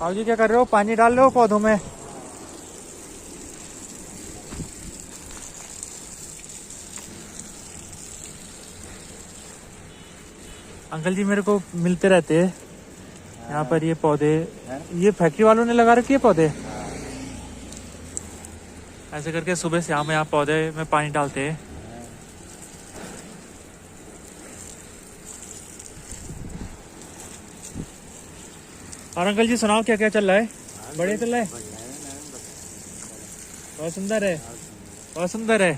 आप जी क्या कर रहे हो? पानी डाल रहे हो पौधों में? अंकल जी मेरे को मिलते रहते हैं यहाँ पर ये पौधे। ये फैक्ट्री वालों ने लगा रखे पौधे। ऐसे करके सुबह शाम यहाँ पौधे में पानी डालते हैं। और अंकल जी सुनाओ क्या क्या चल रहा है? बढ़िया चल रहा है? बहुत सुंदर है, बहुत सुंदर है।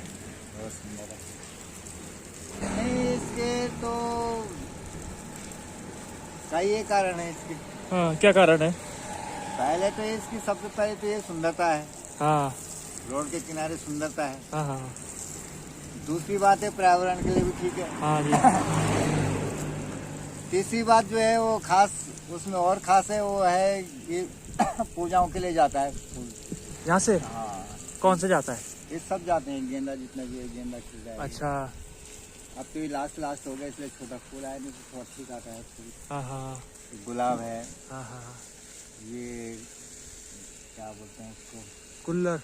नहीं, इसके तो कई ये कारण है इसके। हाँ, क्या कारण है? पहले तो इसकी सबसे पहले तो ये सुंदरता है। हाँ रोड के किनारे सुंदरता है। हाँ हाँ दूसरी बात है पर्यावरण के लिए भी ठीक है। हाँ जी। तीसरी बात जो है वो खास, उसमें और खास है, वो है ये पूजाओं के लिए जाता है फूल यहाँ से? हाँ, कौन से जाता है? ये सब जाते हैं। गेंदा जितना भी है, गेंदा खिल जाएगा। अच्छा। अब तो ये लास्ट हो गया इसलिए छोटा फूल आया, नहीं तो थोड़ा ठीक आता है फूल। हाँ हाँ गुलाब है, हाँ हाँ। ये क्या बोलते हैं उसको, कुल्लर।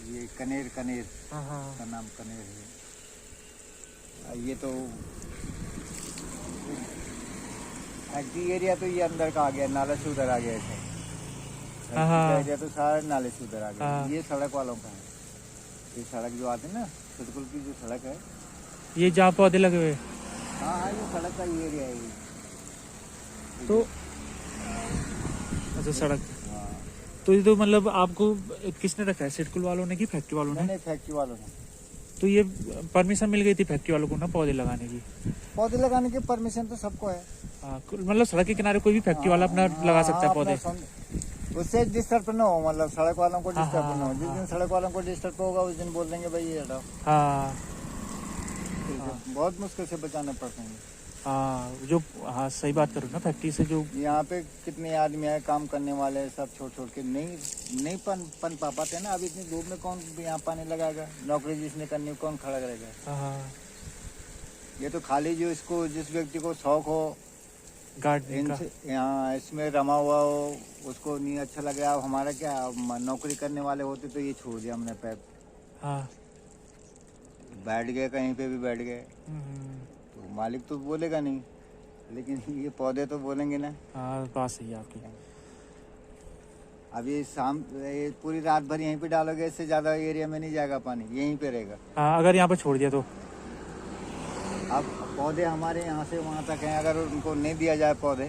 ये कनेर हाँ हाँ का नाम कनेर है। ये तो फैक्ट्री एरिया तो ये अंदर का आ गया, नाला से उधर आ गया ऐसे। हाँ। एरिया तो सारा नाले से उधर आ गया। हाँ। ये सड़क वालों का है। ये सड़क जो आती है ना, सिडकुल की जो सड़क है, ये जहाँ पौधे लगे हुए। हाँ हाँ, ये सड़क का ये एरिया है ये। तो अच्छा सड़क। हाँ, तो ये तो मतलब आपको किसने रखा है? सिडकुल वालों ने कि फैक्ट्री वालों ने? नहीं, फैक्ट्री वालों ने। तो ये परमिशन मिल गई थी फैक्ट्री वालों को ना पौधे लगाने की? पौधे लगाने की परमिशन तो सबको है। हाँ, मतलब सड़क के किनारे कोई भी फैक्ट्री वाला अपना लगा सकता है पौधे? उससे डिस्टर्ब न हो, मतलब सड़क वालों को हाँ, डिस्टर्ब हाँ, न हो। जिस हाँ। दिन सड़क वालों को डिस्टर्ब होगा उस दिन बोल देंगे भाई ये हटाओ। हाँ बहुत मुश्किल से बचाने पड़ते हैं। हाँ जो, हाँ सही बात करो ना। फैक्ट्री से जो यहाँ पे कितने आदमी आए काम करने वाले, सब छोड़ के नहीं पन पा पाते ना। अब इतनी धूप में कौन यहाँ पानी लगाएगा? नौकरी जिसने करनी कौन खड़ा करेगा? हाँ ये तो खाली जो इसको, जिस व्यक्ति को शौक हो गार्डनिंग का। यहाँ इसमें रमा हुआ हो, उसको नहीं अच्छा लगे। अब हमारा क्या, नौकरी करने वाले होते तो ये छोड़ दिया हमने पैप, हाँ। बैठ गए कहीं पे भी बैठ गए, तो मालिक तो बोलेगा नहीं, लेकिन ये पौधे तो बोलेंगे ना। हाँ बात सही है आपकी। अब ये ये पूरी रात भर यहीं पे डालोगे, इससे ज्यादा एरिया में नहीं जाएगा पानी, यहीं पे रहेगा। हाँ अगर यहाँ पे छोड़ दिया तो? अब पौधे हमारे यहाँ से वहाँ तक हैं, अगर उनको नहीं दिया जाए पौधे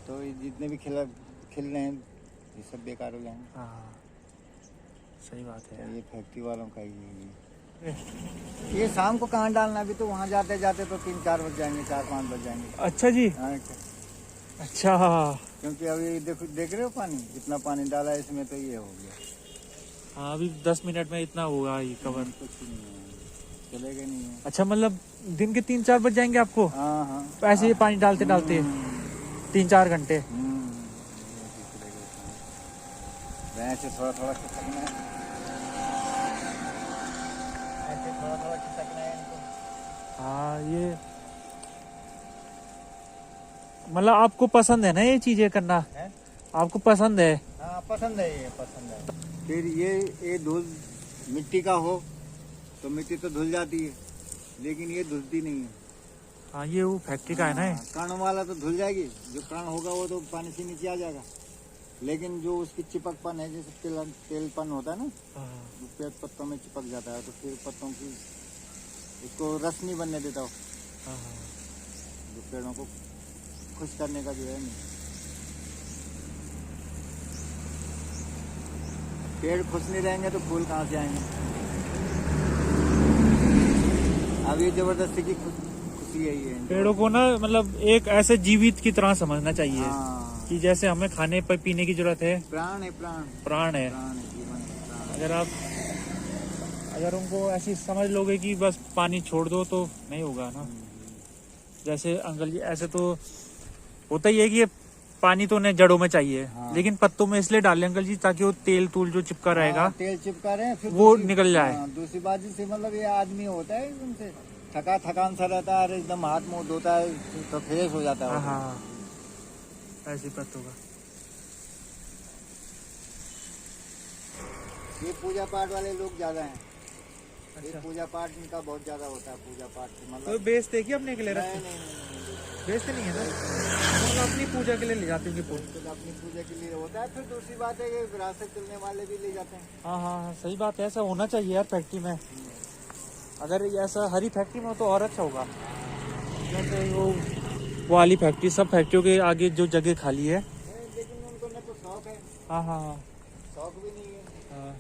तो ये जितने भी खिल रहे हैं ये सब बेकार हो जाएंगे। हाँ सही बात है। ये फैक्ट्री वालों का ही ये शाम को कहाँ डालना? अभी तो वहाँ जाते जाते तो 3-4 बज जाएंगे, 4-5 बज जाएंगे। अच्छा जी। अच्छा। क्योंकि अभी देख रहे हो पानी, इतना पानी डाला है इसमें तो ये हो गया। हाँ अभी 10 मिनट में इतना होगा ये कवर। कुछ नहीं है, चलेगा नहीं है। अच्छा मतलब दिन के 3-4 बज जाएंगे आपको? हाँ हाँ, ऐसे ही पानी डालते डालते 3-4 घंटे? ऐसे थोड़ा थोड़ा खिसकना है, ऐसे थोड़ा थोड़ा खिसकना है इनको। हाँ ये मतलब आपको पसंद है ना ये चीजें करना? है? आपको पसंद है? हाँ पसंद है, ये पसंद है। फिर ये धुल मिट्टी का हो तो मिट्टी तो धुल जाती है, लेकिन ये धुलती नहीं है। हाँ ये वो फैक्ट्री का है ना? कण वाला तो धुल जाएगी, जो कण होगा वो तो पानी से नीचे आ जाएगा, लेकिन जो उसकी चिपकपन है, जैसे तेलपन होता है ना, जो पेड़ पत्तों में चिपक जाता है, तो फिर पत्तों की उसको रस नहीं बनने देता हो, जो पेड़ों को खुश करने का जो है नहीं। पेड़ खुश नहीं रहेंगे तो फूल कहाँ से आएंगे? अब ये जबरदस्ती की खुशी है ये। पेड़ों को ना मतलब एक ऐसे जीवित की तरह समझना चाहिए। हाँ। कि जैसे हमें खाने पर पीने की जरूरत है, प्राण है, प्राण प्राण है। प्राण है, जीवन है, प्राण है। अगर उनको ऐसी समझ लोगे कि बस पानी छोड़ दो तो नहीं होगा ना। जैसे अंकल जी ऐसे तो होता ही है कि ये पानी तो उन्हें जड़ों में चाहिए। हाँ। लेकिन पत्तों में इसलिए डालें अंकल जी ताकि वो तेल तूल जो चिपका रहेगा तेल चिपका रहे हैं, फिर वो निकल जाए। दूसरी बात जैसे मतलब ये आदमी होता है उनसे थकान सा रहता है, एकदम हाथ मुंह धोता है तो फ्रेश हो जाता है। हाँ ऐसे इफेक्ट होगा। ये पूजा पाठ वाले लोग ज्यादा हैं। ये अच्छा, पूजा पाठ इनका बहुत ज्यादा होता है। पूजा पाठ तो मतलब बेचते क्या अपने के लिए नहीं रखते? नहीं नहीं बेचते नहीं है ना, मतलब अपनी पूजा के लिए ले जाते होंगे फूल। तो अपनी पूजा के लिए होता है। फिर दूसरी बात है कि विरासत चलने वाले भी ले जाते हैं। हाँ हाँ हाँ, सही बात है, ऐसा होना चाहिए यार फैक्ट्री में। अगर ये ऐसा हरी फैक्ट्री में हो तो और अच्छा होगा। जैसे वो वाली फैक्ट्री, सब फैक्ट्रियों के आगे जो जगह खाली है। लेकिन उनको ना तो शौक है, हाँ हाँ हाँ शौक भी नहीं है हाँ,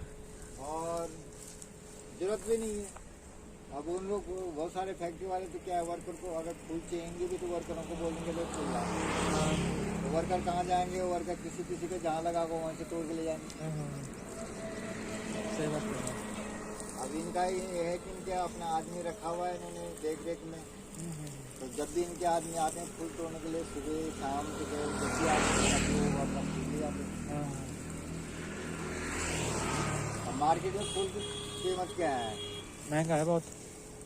और जरूरत भी नहीं है। अब उन लोग बहुत सारे फैक्ट्री वाले तो क्या है, वर्कर को अगर फूल चाहिए भी तो वर्करों को बोलेंगे लो फूल लाओ। तो वर्कर कहाँ जाएंगे? वर्कर किसी किसी के जहाँ लगा को वहाँ से तोड़ के ले जाएंगे। हाँ, हाँ, सही बात है। अब इनका ये है कि इनके अपना आदमी रखा हुआ है इन्होंने देख रेख में। तो जब भी इनके आदमी आते हैं फूल तोड़ने के लिए, सुबह शाम सुबह जब भी आते हैं वो अपना फूल ले जाते हैं। हाँ, अब मार्केट में फूल की कीमत क्या है? महंगा है बहुत।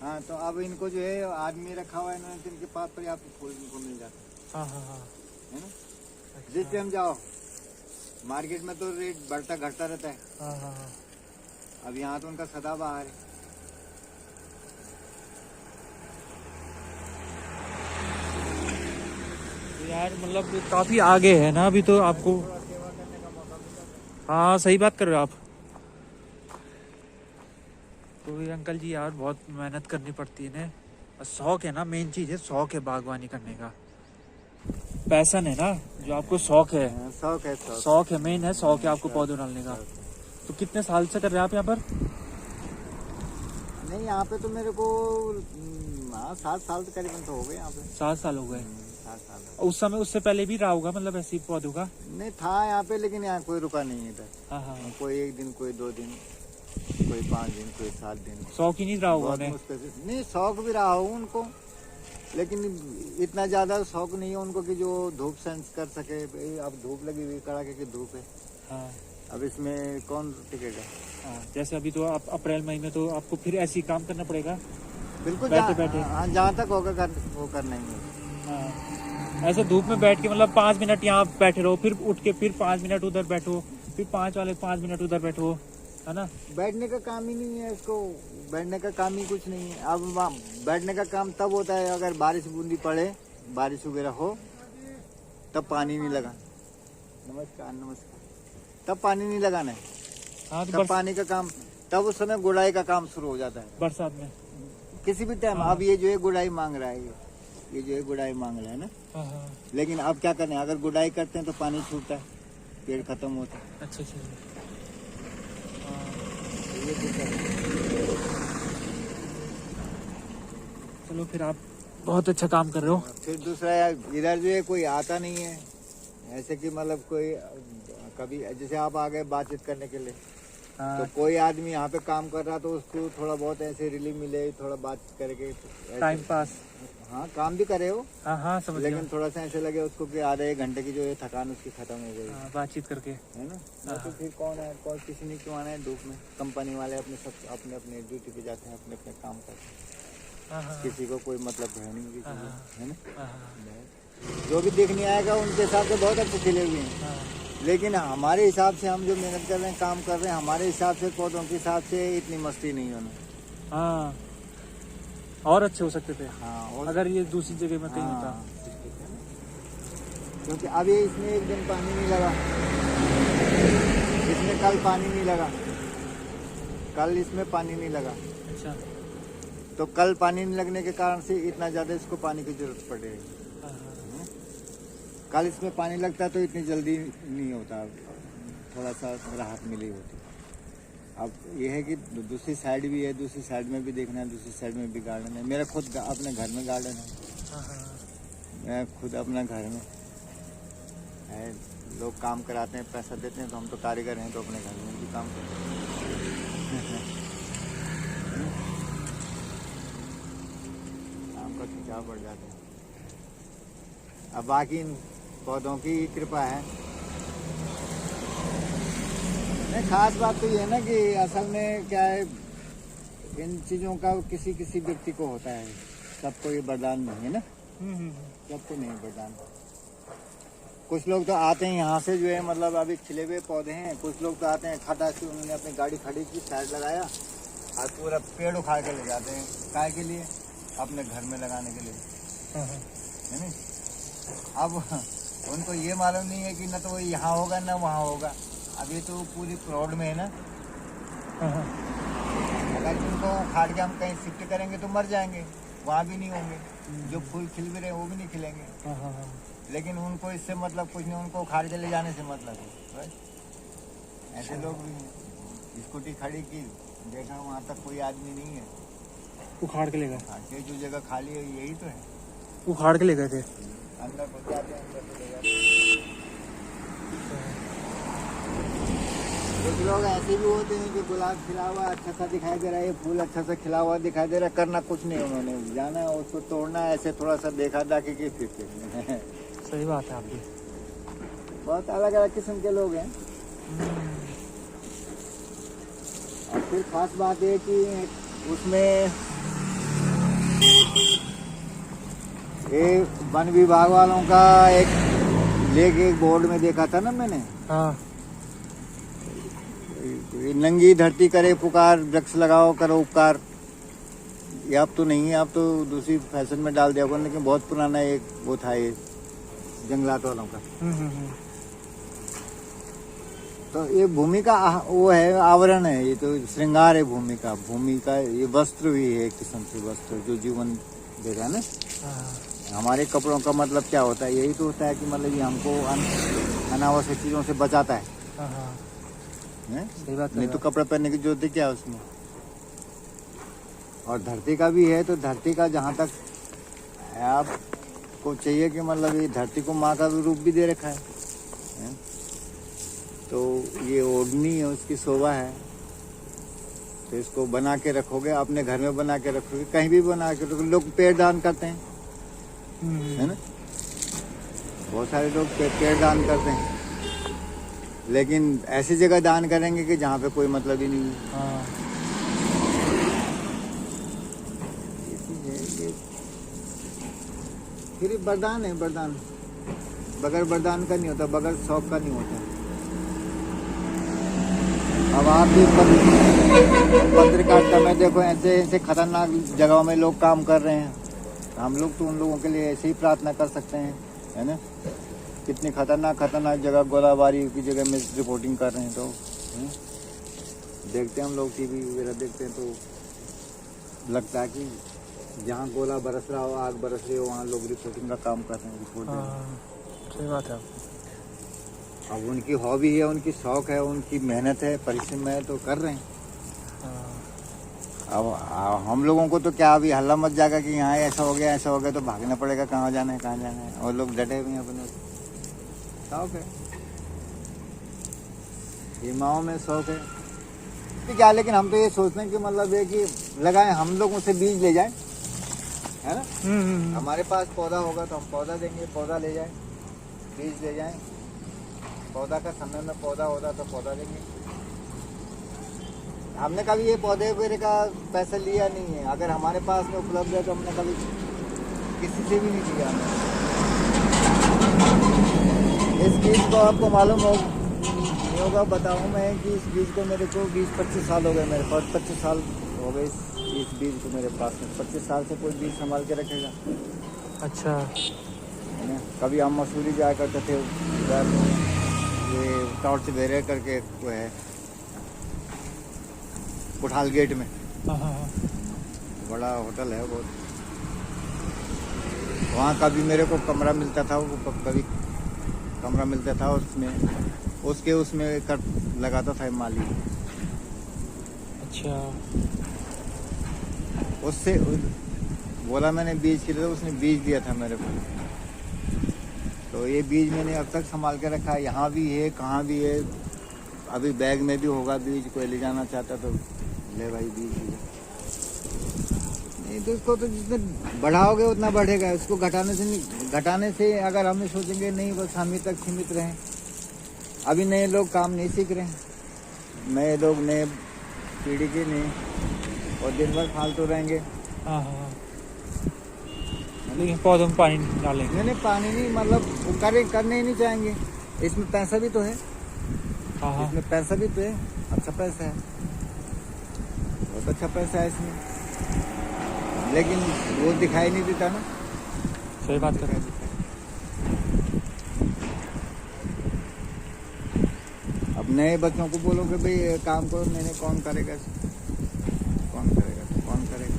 हाँ, तो अब इनको जो है आदमी रखा हुआ है इन्होंने, तो इनके पास पर्याप्त फूल इनको मिल जाता हाँ हाँ हाँ, है ना। जिस टाइम जाओ मार्केट में तो रेट बढ़ता घटता रहता है। हाँ हाँ हाँ, अब यहाँ तो उनका सदाबहार है। तो यार मतलब काफी आगे है ना अभी तो आपको। थोड़ा सेवा करने का मौका मिला। हाँ सही बात कर रहे हो आप। तो ये अंकल जी यार बहुत मेहनत करनी पड़ती है ना, और शौक है ना, मेन चीज है शौक है बागवानी करने का, पैशन है ना जो आपको शौक है। हाँ, शौक है शौक। शौक है, मेन है शौक है आपको पौधे डालने का। तो कितने साल से कर रहे हैं आप यहाँ पर? नहीं, यहाँ पे तो मेरे को 7 साल तो करीबन तो हो गए यहाँ पे। 7 साल हो गए। 7 साल। उस समय उससे पहले भी रहा होगा मतलब ऐसे ही पौधों का? नहीं था यहाँ पे, लेकिन यहाँ कोई रुका नहीं है इधर। हाँ हाँ, कोई 1 दिन, कोई 2 दिन, कोई 5 दिन, कोई 7 दिन। शौक ही नहीं रहा होगा बहुत उन्हें? मुश्किल से। नहीं, शौक भी रहा हो उनको, लेकिन इतना ज्यादा शौक नहीं है उनको कि जो धूप सेंस कर सके। अब धूप लगी हुई, कड़ाके की धूप है। हाँ अब इसमें कौन टिकेगा? हाँ, जैसे अभी तो आप अप्रैल मई में तो आपको फिर ऐसे ही काम करना पड़ेगा। बिल्कुल बैठे बैठे। हाँ, जहाँ तक होगा वो करना ही है। हाँ, ऐसे धूप में बैठ के मतलब 5 मिनट यहाँ बैठे रहो, फिर उठ के फिर 5 मिनट उधर बैठो, फिर 5 मिनट उधर बैठो, है ना। बैठने का काम ही नहीं है इसको। बैठने का काम ही कुछ नहीं है। अब बैठने का काम तब होता है अगर बारिश बूंदी पड़े, बारिश वगैरह हो, तब पानी नहीं लगा। नमस्कार नमस्कार। तब पानी नहीं लगाना है। हाँ तो तब पानी का काम, तब उस समय गुड़ाई का काम शुरू हो जाता है बरसात में। किसी भी टाइम। हाँ। अब ये जो है गुड़ाई मांग रहा है, ये जो है गुड़ाई मांग रहा है ना। हाँ हाँ, लेकिन अब क्या करना है, अगर गुड़ाई करते हैं तो पानी छूटता है, पेड़ खत्म होता है। अच्छा अच्छा। ये दिक्कत है। चलो फिर आप बहुत अच्छा काम कर रहे हो। फिर दूसरा यार, इधर जो है कोई आता नहीं है ऐसे कि मतलब कोई कभी, जैसे आप आ गए बातचीत करने के लिए, तो हाँ, कोई आदमी यहाँ पे काम कर रहा तो उसको थोड़ा बहुत ऐसे रिलीफ मिले, थोड़ा बात करके ऐसे- टाइम पास। हाँ, काम भी करे हो, हाँ हाँ समझ लेकिन गया। थोड़ा सा ऐसे लगे उसको कि आधे 1 घंटे की जो है थकान उसकी खत्म हो गई, हाँ, बातचीत करके। है ना। नहीं तो फिर कौन है, कौन किसी ने क्यों आना है धूप में। कंपनी वाले अपने सब अपने अपने ड्यूटी पे जाते हैं, अपने अपने काम करते हैं। हाँ हाँ किसी को कोई मतलब है नहीं किसी हाँ, को, है ना। हाँ हाँ, जो भी देखने आएगा उनके हिसाब से बहुत अच्छे खिले हुए हैं, हाँ, लेकिन हमारे हिसाब से हम जो मेहनत कर रहे हैं, काम कर रहे हैं, हमारे हिसाब से, पौधों के हिसाब से इतनी मस्ती नहीं होना। हाँ, और अच्छे हो सकते थे हाँ, और अगर ये दूसरी जगह में कहीं होता। हाँ, क्योंकि अभी इसमें 1 दिन पानी नहीं लगा, इसमें कल पानी नहीं लगा, कल इसमें पानी नहीं लगा, अच्छा। तो कल पानी नहीं लगने के कारण से इतना ज्यादा इसको पानी की जरूरत पड़ रही है। हाँ, हाँ, कल इसमें पानी लगता तो इतनी जल्दी नहीं होता, थोड़ा सा राहत मिली होती। अब ये है कि दूसरी साइड भी है, दूसरी साइड में भी देखना है, दूसरी साइड में भी गार्डन है। मेरा खुद अपने घर में गार्डन है, हाँ, हाँ, मैं खुद अपना घर में है। लोग काम कराते हैं, पैसा देते हैं, तो हम तो कारीगर हैं, तो अपने घर में भी काम करते हैं। काम का खिंचाव बढ़ जाता है। अब बाकी इन पौधों की कृपा है। नहीं, खास बात तो ये है ना कि असल में क्या है, इन चीज़ों का किसी किसी व्यक्ति को होता है, सबको ये वरदान नहीं है ना, सबको नहीं वरदान। कुछ लोग तो आते हैं यहाँ से जो है मतलब अभी खिले हुए पौधे हैं, कुछ लोग तो आते हैं खटा से उन्होंने अपनी गाड़ी खड़ी की साइड लगाया और पूरा पेड़ उखाड़ के ले जाते हैं। काय के लिए? अपने घर में लगाने के लिए, है नहीं? अब उनको ये मालूम नहीं है कि न तो वो यहाँ होगा न वहाँ होगा। अब ये तो पूरी रोड में है ना, अगर इनको उखाड़ के हम कहीं शिफ्ट करेंगे तो मर जाएंगे, वहाँ भी नहीं होंगे। जो फूल खिल भी रहे वो भी नहीं खिलेंगे। लेकिन उनको इससे मतलब कुछ नहीं, उनको उखाड़ के ले जाने से मतलब है। ऐसे लोग भी हैं। स्कूटी खड़ी की, देखा वहाँ तक कोई आदमी नहीं है, उखाड़ के ले गए। जो जगह खाली है यही तो है, उखाड़ के ले गए थे। अंदर घुस जाते हैं, अंदर से ले जाते हैं। कुछ लोग ऐसे भी होते हैं कि गुलाब खिला हुआ अच्छा सा दिखाई दे रहा है, फूल अच्छा सा खिला हुआ दिखाई दे रहा है, करना कुछ नहीं, उन्होंने जाना है उसको तोड़ना है, ऐसे थोड़ा सा देखा दाखी की फिर सही बात है आपकी। बहुत अलग अलग किस्म के लोग हैं। और फिर खास बात है कि उसमें ये वन विभाग वालों का एक लेके बोर्ड में देखा था ना मैंने, हाँ, नंगी धरती करे पुकार, वृक्ष लगाओ करो उपकार। ये अब तो नहीं है, अब तो दूसरी फैशन में डाल दिया होगा, लेकिन बहुत पुराना एक वो था ये जंगलात वालों का। तो ये भूमि का वो है, आवरण है, ये तो श्रृंगार है भूमि का। भूमि का ये वस्त्र भी है एक किस्म से, वस्त्र जो जीवन देगा ना। हमारे कपड़ों का मतलब क्या होता है? यही तो होता है कि मतलब ये हमको अनावश्यक चीजों से बचाता है। सही बात नहीं तो कपड़ा पहनने की जरूरत क्या है उसमें। और धरती का भी है, तो धरती का जहाँ तक आपको चाहिए कि मतलब ये धरती को माँ का रूप भी दे रखा है? तो ये ओढ़नी है, उसकी शोभा है, तो इसको बना के रखोगे, अपने घर में बना के रखोगे, कहीं भी बना के रखोगे। लोग पेड़ दान करते हैं, है ना, बहुत सारे लोग पेड़ दान करते हैं, लेकिन ऐसी जगह दान करेंगे कि जहाँ पे कोई मतलब ही नहीं है। फिर वरदान है, वरदान बगैर वरदान का नहीं होता, बगैर शौक का नहीं होता। अब आप भी पत्रकारिता में देखो, ऐसे ऐसे खतरनाक जगहों में लोग काम कर रहे हैं, हम लोग तो उन लोगों के लिए ऐसे ही प्रार्थना कर सकते हैं, है ना। कितनी खतरनाक खतरनाक जगह गोलाबारी की जगह में रिपोर्टिंग कर रहे हैं, तो देखते हैं हम लोग टीवी वगैरह देखते हैं, तो लगता है कि जहाँ गोला बरस रहा हो, आग बरस रही हो, वहाँ लोग रिपोर्टिंग का काम कर रहे हैं, रिपोर्टिंग। सही बात है। अब उनकी हॉबी है, उनकी शौक है, उनकी मेहनत है, परिश्रम है, तो कर रहे हैं। अब हम लोगों को तो क्या अभी हल्ला मच जाएगा कि यहाँ ऐसा हो गया ऐसा हो गया, तो भागना पड़ेगा, कहाँ जाना है कहाँ जाना है, और लोग डटे हुए हैं अपने शौक है, सीमाओं में शौक है तो क्या। लेकिन हम तो ये सोचते हैं कि मतलब ये कि लगाए, हम लोग उनसे बीज ले जाए, है ना। हमारे पास पौधा होगा तो हम पौधा देंगे, पौधा ले जाए, बीज ले जाए, पौधा का समय में पौधा होता तो पौधा देंगे। हमने कभी ये पौधे वगैरह का पैसा लिया नहीं है, अगर हमारे पास में उपलब्ध है तो हमने कभी किसी से भी नहीं लिया। इस बीज को आपको मालूम नहीं होगा, बताऊँ मैं कि इस बीज को मेरे को 20-25 साल हो गए, मेरे पास 25 साल हो गए इस बीज को मेरे पास में। 25 साल से कोई बीज संभाल के रखेगा। अच्छा, है ना। कभी हम मसूरी जाया करते थे, उधर ये टॉर्च वेरे करके वो है पुठाल गेट में, बड़ा होटल है बहुत, वहाँ कभी मेरे को कमरा मिलता था, वो कभी कमरा मिलता था, उसमें कट लगाता था माली। अच्छा, उससे बोला मैंने बीज के लिए, तो उसने बीज दिया था मेरे को, तो ये बीज मैंने अब तक संभाल के रखा है। यहाँ भी है, कहाँ भी है, अभी बैग में भी होगा बीज, कोई ले जाना चाहता तो ले भाई बीज ले। नहीं तो इसको तो जितने बढ़ाओगे उतना बढ़ेगा, इसको घटाने से नहीं, घटाने से अगर हम सोचेंगे नहीं बस हम ही तक सीमित रहें। अभी नए लोग काम नहीं सीख रहे हैं, नए लोग नए पीढ़ी के नहीं, और दिन भर फालतू रहेंगे। लेकिन पौधों में पानी डालेंगे। नहीं पानी नहीं, मतलब वो करने ही नहीं चाहेंगे। इसमें पैसा भी तो है, हाँ हाँ इसमें पैसा भी तो है, अच्छा पैसा है, बहुत अच्छा पैसा है इसमें, लेकिन वो दिखाई नहीं देता ना। सही बात कर रहे हैं। अब नए बच्चों को बोलो कि भाई ये काम करो, नहीं कौन करेगा, कौन करेगा, कौन करेगा,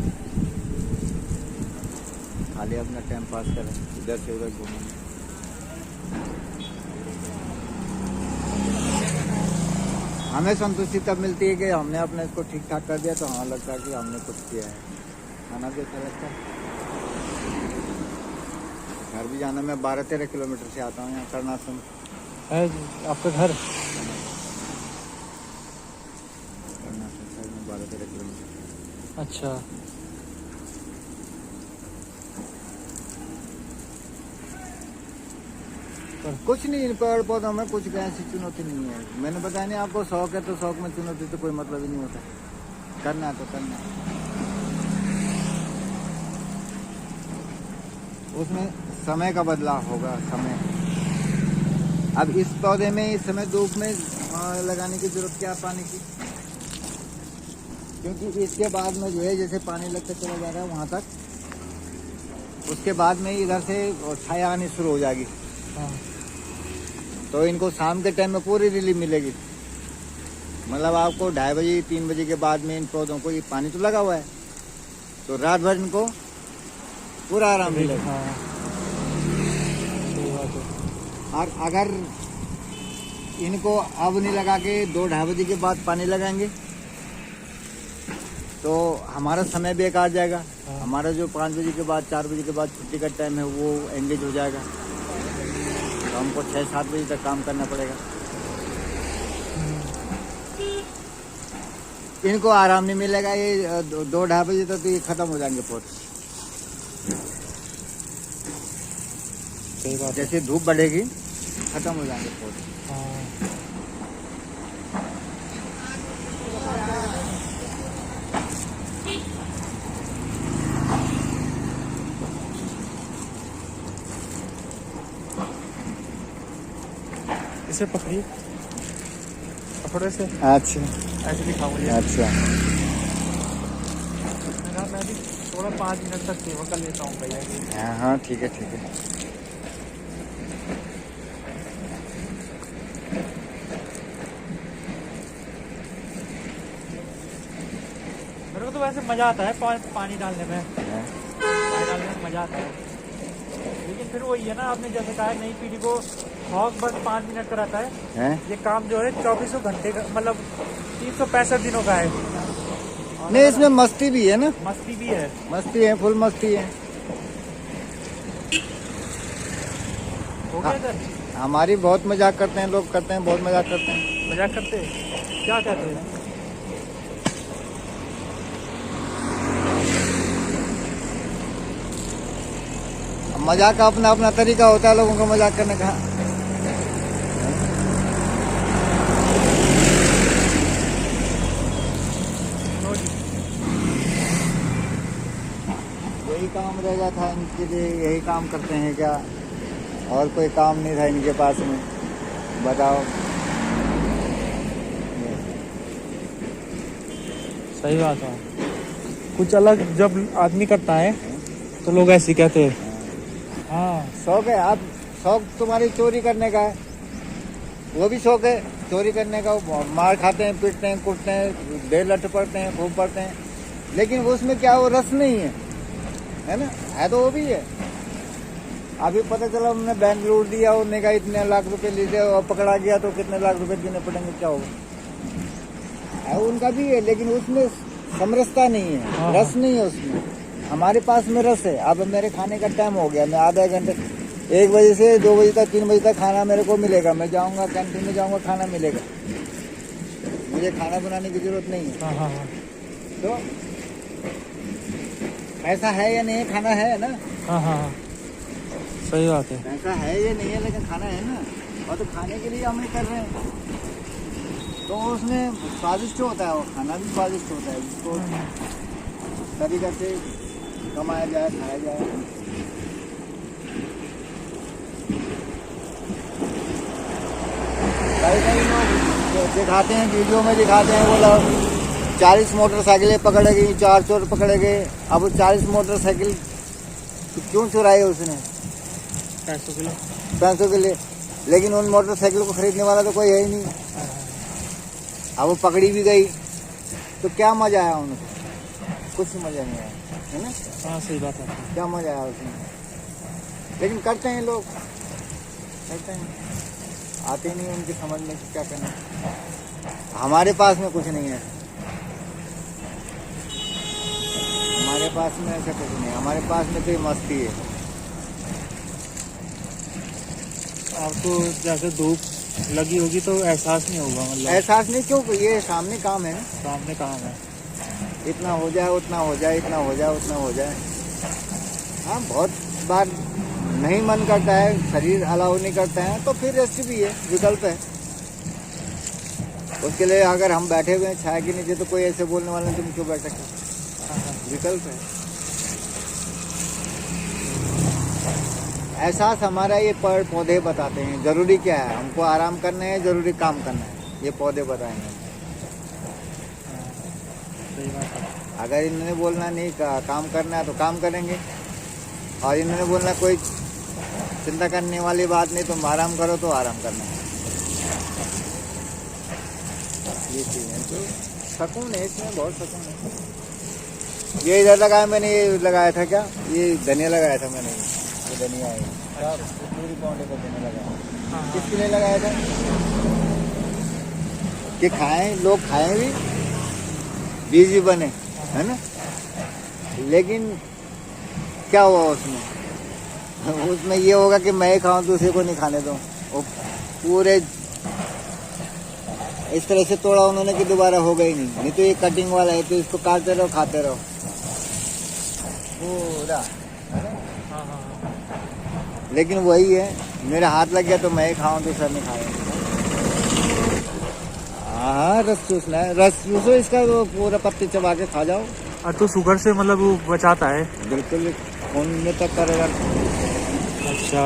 खाली अपना टाइम पास करें, इधर से उधर घूमें। हमें संतुष्टि तब मिलती है कि हमने अपने इसको ठीक ठाक कर दिया, तो हमें लगता है कि हमने कुछ किया है, खाना भी अच्छा लगता है। घर भी जाना, मैं 12-13 किलोमीटर से आता हूँ यहाँ कर्नासन है आपका घर? कर्नासन साइड में 12-13 किलोमीटर। अच्छा, कुछ नहीं, इन पेड़ पौधों में कुछ ऐसी चुनौती नहीं है। मैंने बताया नहीं आपको, शौक है तो शौक में चुनौती तो कोई मतलब ही नहीं होता, करना है तो करना है। उसमें समय का बदलाव होगा, समय। अब इस पौधे में इस समय धूप में लगाने की जरूरत क्या है पानी की, क्योंकि इसके बाद में जो है जैसे पानी लगता चला जा रहा है वहां तक, उसके बाद में इधर से छाया आनी शुरू हो जाएगी। हाँ तो इनको शाम के टाइम में पूरी रिलीफ मिलेगी। मतलब आपको 2:30 बजे 3 बजे के बाद में इन पौधों को ये पानी तो लगा हुआ है, तो रात भर इनको पूरा आराम मिलेगा। हाँ सही बात है। और अगर इनको अब नहीं लगा के 2-2:30 बजे के बाद पानी लगाएंगे तो हमारा समय बेकार जाएगा। हाँ। हमारा जो 5 बजे के बाद 4 बजे के बाद छुट्टी का टाइम है वो एंगेज हो जाएगा, तो हमको 6-7 बजे तक काम करना पड़ेगा। इनको आराम नहीं मिलेगा, ये 2-2:30 बजे तक तो ये खत्म हो जाएंगे पौधे। सही बात है। जैसे धूप बढ़ेगी खत्म हो जाएंगे पौधे। हाँ इसे पकड़िए, पकड़ो इसे, अच्छा ऐसे दिखाओ मुझे। अच्छा, मैं भी थोड़ा 5 मिनट तक सेवा कर लेता हूँ भैया की। हाँ हाँ ठीक है ठीक है। मेरे को तो वैसे मजा आता है पानी डालने में, हाँ। पानी डालने में मजा आता है। लेकिन फिर वही है ना, आपने जैसे कहा नई पीढ़ी को शौक बस 5 मिनट का रहता है। हैं? ये काम जो है 24 घंटे का, मतलब 365 दिनों का है। और नहीं इसमें मस्ती भी है ना, मस्ती भी है। मस्ती है, फुल मस्ती है। हो गया सर? हमारी बहुत मजाक करते हैं लोग, करते हैं, बहुत मजाक करते हैं। मजाक करते हैं? क्या कहते हैं? मजाक का अपना अपना तरीका होता है लोगों का मजाक करने का। यही काम रह गया था इनके लिए, यही काम करते हैं क्या, और कोई काम नहीं था इनके पास में, बताओ। सही बात है। कुछ अलग जब आदमी करता है तो लोग ऐसे कहते हैं। हाँ शौक है, आप शौक तुम्हारी चोरी करने का है, वो भी शौक है चोरी करने का। वो मार खाते हैं, पीटते हैं, कूटते हैं, देर लट पड़ते हैं, खूब पड़ते हैं, लेकिन उसमें क्या वो रस नहीं है ना, है तो वो भी है। अभी पता चला उन्होंने बैंक लूट दिया, उन्होंने कहा इतने लाख रुपए ले दिया और पकड़ा गया तो कितने लाख रुपए देने पड़ेंगे, क्या होगा, है उनका भी है, लेकिन उसमें समरसता नहीं है, हाँ। रस नहीं है उसमें। हमारे पास में रस है। अब मेरे खाने का टाइम हो गया, मैं आधा घंटे 1 बजे से 2 बजे तक 3 बजे तक खाना मेरे को मिलेगा, मैं जाऊंगा कैंटीन में, जाऊंगा खाना मिलेगा, मुझे खाना बनाने की जरूरत नहीं है। हाँ हाँ हाँ तो ऐसा है या नहीं है, खाना है ना, हाँ हाँ सही बात है। ऐसा है या नहीं है, लेकिन खाना है ना, और तो खाने के लिए हम ही कर रहे हैं, तो उसमें स्वादिष्ट होता है, वो खाना भी स्वादिष्ट होता है, जिसको तरीका से कमाया जाए, खाया जाए। दिखाते हैं, वीडियो में दिखाते हैं, वो लोग 40 मोटरसाइकिलें पकड़ेगी, 4 चोर पकड़ेंगे। अब वो 40 मोटरसाइकिल क्यों चुराई उसने? पैसों के लिए। लेकिन उन मोटरसाइकिल को खरीदने वाला तो कोई है ही नहीं। अब वो पकड़ी भी गई तो क्या मजा आया उनको? कुछ मजा नहीं आया, है ना? हाँ सही बात है। क्या मजा आया उसमें? लेकिन करते हैं लोग, करते हैं, आते नहीं उनकी समझ में कि क्या करना। हमारे पास में कुछ नहीं है, हमारे पास में ऐसा कुछ नहीं है, हमारे पास में तो ये मस्ती है। आपको जैसे धूप लगी होगी तो एहसास नहीं होगा, मतलब एहसास नहीं, क्यों? ये सामने काम है ना, सामने काम है। इतना हो जाए, उतना हो जाए, इतना हो जाए, उतना हो जाए। हाँ, बहुत बार नहीं मन करता है, शरीर अलाउ नहीं करता है, तो फिर रेस्ट भी है, विकल्प है। उसके लिए अगर हम बैठे हुए हैं छाया के नीचे तो कोई ऐसे बोलने वाला नहीं तुम क्यों बैठे हो, विकल्प है। एहसास हमारा ये पेड़ पौधे बताते हैं। जरूरी क्या है? हमको आराम करना है, जरूरी काम करना है, ये पौधे बताएंगे। सही बात है। अगर इन्होंने बोलना नहीं काम करना है तो काम करेंगे, और इन्होंने बोलना कोई चिंता करने वाली बात नहीं, तुम आराम करो तो आराम करना है। ये चीज़ है, तो सुकून है इसमें, बहुत सुकून है। ये इधर लगाया मैंने, ये लगाया था क्या, ये धनिया लगाया था मैंने, ये धनिया है पूरी पौधे का धनिया लगाया। किसके लिए लगाया था? कि खाएं, लोग खाएं भी, बीज भी बने, है ना? लेकिन क्या हुआ उसमें? उसमें ये होगा कि मैं ही खाऊं, दूसरे को नहीं खाने दूं। वो पूरे इस तरह से तोड़ा उन्होंने कि दोबारा होगा ही नहीं तो ये कटिंग वाला है, तो इसको काटते रहो, खाते रहो पूरा, है ना? लेकिन वही है, मेरा हाथ लग गया तो मैं ही खाऊं, दूसरा नहीं खाएगा। हाँ, रस चूसना है, रस चूसो इसका, तो पूरा पत्ते चबा के खा जाओ। और तो शुगर से मतलब वो बचाता है? बिल्कुल, खून में तक करेगा। अच्छा,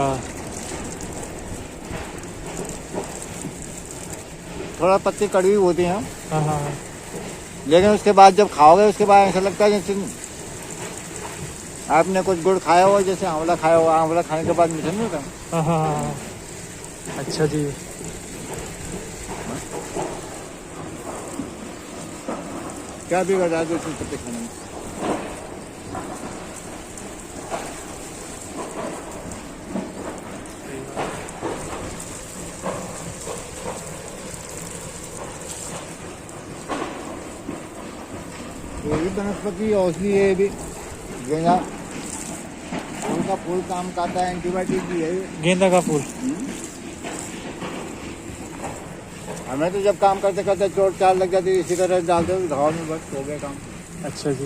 थोड़ा पत्ती कड़वी होती हैं, हाँ हाँ हाँ। लेकिन उसके बाद जब खाओगे, उसके बाद ऐसा लगता है जैसे आपने कुछ गुड़ खाया हो, जैसे आंवला खाया हो, आंवला खाने के बाद मीठा नहीं होता। हाँ हाँ हाँ। अच्छा जी। क्या बिगड़ रहा है दूसरे पत्ते खाने में? ये भी वनस्पति औषधि है, ये भी गेंदा फूल का फूल काम करता है, एंटीबायोटिक भी है ये। गेंदा का फूल? हमें तो जब काम करते करते चोट चाल लग जाती है, इसी तरह डालते हो घाव में, बस हो गया काम। अच्छा जी।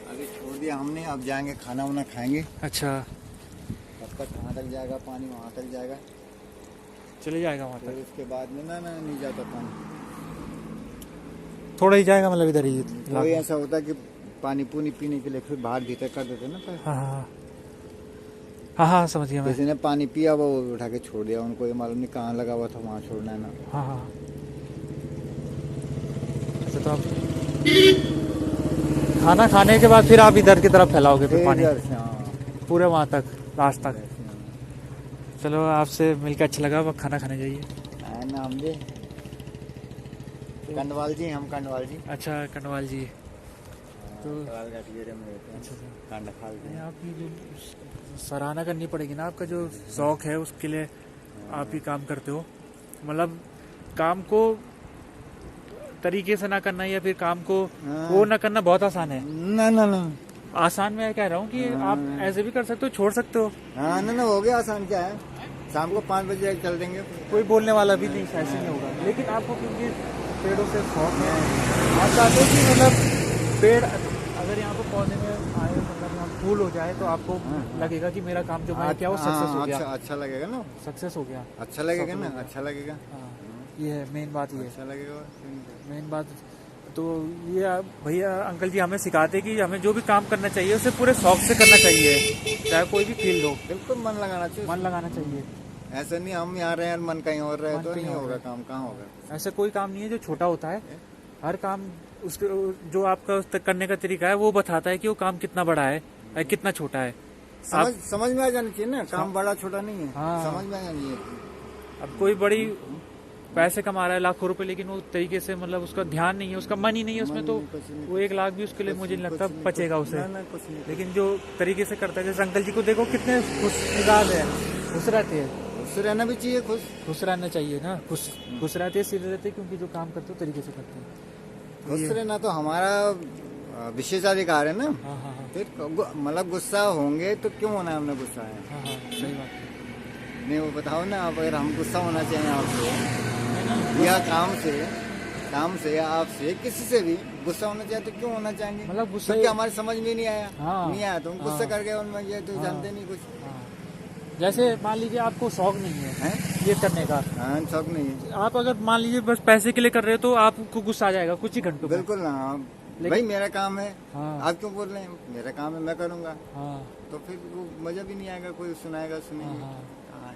अभी छोड़ दिया हमने, अब जाएंगे खाना वाना खाएंगे। अच्छा, तब तक कहाँ तक जाएगा पानी, वहाँ तक जाएगा, चले जाएगा वहाँ फिर तक? उसके बाद में ना नहीं जाता पानी। थोड़ा ही जाएगा मतलब इधर ही? कोई ऐसा होता है कि पानी पूनी पीने के लिए फिर बाहर भीतर कर देते ना पैसे। हाँ हाँ हाँ हाँ, समझ गया मैं। किसी ने पानी पिया, वो उठा के छोड़ दिया, उनको ये मालूम नहीं कहाँ लगा हुआ था, वहाँ छोड़ना है ना। हाँ हाँ। अच्छा, तो आप खाना खाने के बाद फिर आप इधर की तरफ फैलाओगे फिर पानी इधर से, हाँ, पूरे वहाँ तक, लास्ट तक? चलो, आपसे मिलकर अच्छा लगा। अब खाना खाने जाइए। नाम दे कंडवाल जी, हम कंडवाल जी। अच्छा, कनवाल जी। तो कंडवाल घाटीएरिया में रहते हैं। अच्छा अच्छा। कंडखाल जी। आपकी जो सराहना करनी पड़ेगी ना, आपका जो शौक है उसके लिए आप ही काम करते हो। मतलब काम को तरीके से ना करना या फिर काम को वो ना करना बहुत आसान है। ना ना ना, आसान में कह रहा हूँ कि आप ऐसे भी कर सकते हो, छोड़ सकते हो। हाँ ना ना, हो गया आसान, क्या है, शाम को 5 बजे चल देंगे, कोई बोलने वाला भी नहीं, ऐसे नहीं होगा। लेकिन आपको क्योंकि पेड़ों से शौक है, आप चाहते हो कि मतलब पेड़ अगर यहाँ पे पौधे में आए, मतलब यहाँ फूल हो जाए, तो आपको लगेगा कि मेरा काम जो मैं किया वो सक्सेस हो गया। अच्छा लगेगा ना, सक्सेस हो गया, अच्छा लगेगा ना, अच्छा लगेगा। हाँ, ये है मेन बात, ये अच्छा लगेगा मेन बात। तो ये भैया अंकल जी हमें सिखाते कि हमें जो भी काम करना चाहिए उसे पूरे शौक से करना चाहिए, चाहे कोई भी फील्ड हो। बिल्कुल मन लगाना चाहिए, मन लगाना चाहिए। ऐसा नहीं हम यहाँ रहे हैं मन कहीं और रहे मन तो कहीं नहीं और होगा रहे। काम, कहाँ होगा। ऐसा कोई काम नहीं है जो छोटा होता है, हर काम उसके जो आपका उस तक करने का तरीका है वो बताता है कि वो काम कितना बड़ा है या कितना छोटा है। समझ में आ जाना चाहिए ना, काम बड़ा छोटा नहीं है, हाँ। समझ में आ जाना चाहिए। अब कोई बड़ी पैसे कमा रहा है लाखों रुपए, लेकिन वो तरीके से मतलब उसका ध्यान नहीं है, उसका मन ही नहीं है उसमें, तो वो 1 लाख भी उसके लिए मुझे नहीं लगता बचेगा उसे। कुछ नहीं। लेकिन जो तरीके से करता है, जैसे अंकल जी को देखो कितने खुश मिजाज है, खुश रहते हैं। उससे रहना भी चाहिए खुश। खुश रहना चाहिए ना, खुश रहते हैं, सीधे रहते हैं, क्योंकि जो काम करते हो तरीके से करते हैं। खुश रहना तो हमारा विशेषाधिकार है ना। हाँ हाँ हाँ फिर मतलब गुस्सा होंगे तो क्यों होना है, हमने गुस्सा है हाँ हाँ, सही बात है। नहीं, वो बताओ ना आप, अगर हम गुस्सा होना चाहिए आपसे या काम से या आपसे किसी से भी गुस्सा होना चाहिए तो क्यों होना चाहेंगे? मतलब गुस्सा क्योंकि हमारे समझ में नहीं आया। हाँ। नहीं आया तो हम गुस्सा हाँ। कर गए उनमें, ये तो हाँ। जानते नहीं कुछ हाँ। जैसे मान लीजिए आपको शौक नहीं है है। ये करने का, हाँ, शौक नहीं है। आप अगर मान लीजिए बस पैसे के लिए कर रहे हो तो आपको गुस्सा आ जाएगा कुछ ही घंटों में। बिल्कुल ना, लेकिन- भाई मेरा काम है, हाँ आप क्यों बोल रहे हैं? मेरा काम है, मैं करूँगा, हाँ तो फिर वो मजा भी नहीं आएगा, कोई सुनाएगा सुनेंगे। हाँ। हाँ।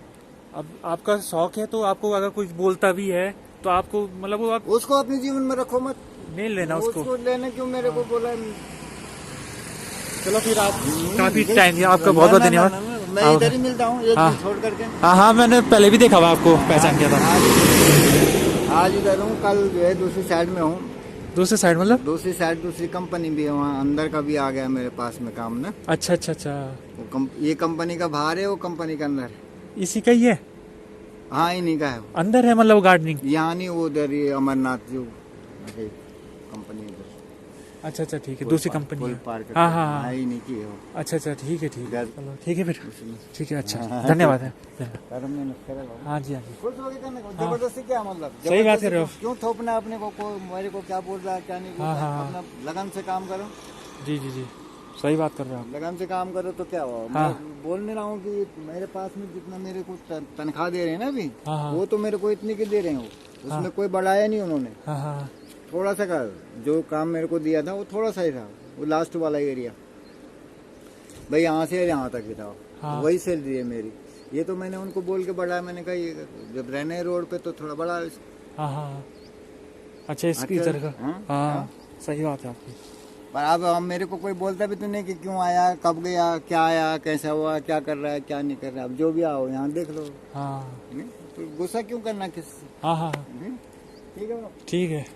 अब आपका शौक है तो आपको अगर कुछ बोलता भी है तो आपको मतलब वो आप उसको अपने जीवन में रखो मत, नहीं लेना उसको। लेने क्यों मेरे को बोला? चलो फिर आप काफी टाइम दिया, आपका बहुत बहुत धन्यवाद। मैं इधर ही मिलता हूँ एक हाँ। दिन छोड़ करके। हाँ हाँ, मैंने पहले भी देखा हुआ आपको, पहचान किया था। आज इधर हूँ, कल जो है दूसरी साइड में हूँ। दूसरे साइड मतलब? दूसरी साइड दूसरी कंपनी भी है, वहाँ अंदर का भी आ गया मेरे पास में काम ना। अच्छा अच्छा अच्छा, ये कंपनी का बाहर है, वो कंपनी का अंदर है। इसी का ही है? हाँ, इन्हीं का है वो। अंदर है मतलब गार्डनिंग? यहाँ नहीं, वो उधर ये अमरनाथ जो कंपनी उधर। अच्छा अच्छा, ठीक है, दूसरी कंपनी फुल है। पार्क हाँ हाँ हाँ, ही नहीं की है वो। अच्छा अच्छा, ठीक है ठीक है, इधर- चलो ठीक है फिर, ठीक है, अच्छा हाँ। धन्यवाद है, धन्यवाद। कर्म मेहनत करे बाबू। हाँ जी हाँ जी, खुश होके करने को जबरदस्ती क्या मतलब? सही बात कर रहे हो। क्यों थोपना अपने को मेरे को क्या बोल रहा है क्या नहीं बोल हाँ, रहा है? हाँ, अपना लगन से काम करो, जी जी जी, सही बात कर रहे हो आप। लगन से काम करो तो क्या हुआ? हाँ। मैं बोल नहीं रहा हूँ कि मेरे पास में जितना मेरे को तनख्वाह दे रहे हैं ना अभी, हाँ हाँ वो तो मेरे को इतनी की दे रहे हैं, उसमें कोई बढ़ाया नहीं उन्होंने। हाँ हाँ थोड़ा सा का जो काम मेरे को दिया था वो थोड़ा सा ही था, वो लास्ट वाला एरिया, भाई यहाँ से यहाँ तक ही था, हाँ। वही सैलरी है मेरी। ये तो मैंने उनको बोल के बढ़ाया, मैंने कहा ये जब रहने रोड पे तो थोड़ा बढ़ा इसको। हाँ हाँ, अच्छा इसकी अच्छा, तरह का, हाँ, हाँ सही बात है आपकी। पर अब मेरे को कोई बोलता भी तो नहीं कि क्यों आया, कब गया, क्या आया, कैसा हुआ, क्या कर रहा है, क्या नहीं कर रहा है। अब जो भी आओ यहाँ देख लो, हाँ नहीं? तो गुस्सा क्यों करना किससे? हाँ हाँ, नहीं? ठीक है। ठीक है।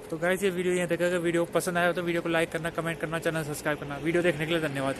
तो गाइस ये वीडियो यहाँ तक, अगर वीडियो पसंद आया हो तो वीडियो को लाइक करना, कमेंट करना, चैनल सब्सक्राइब करना। वीडियो देखने के लिए धन्यवाद।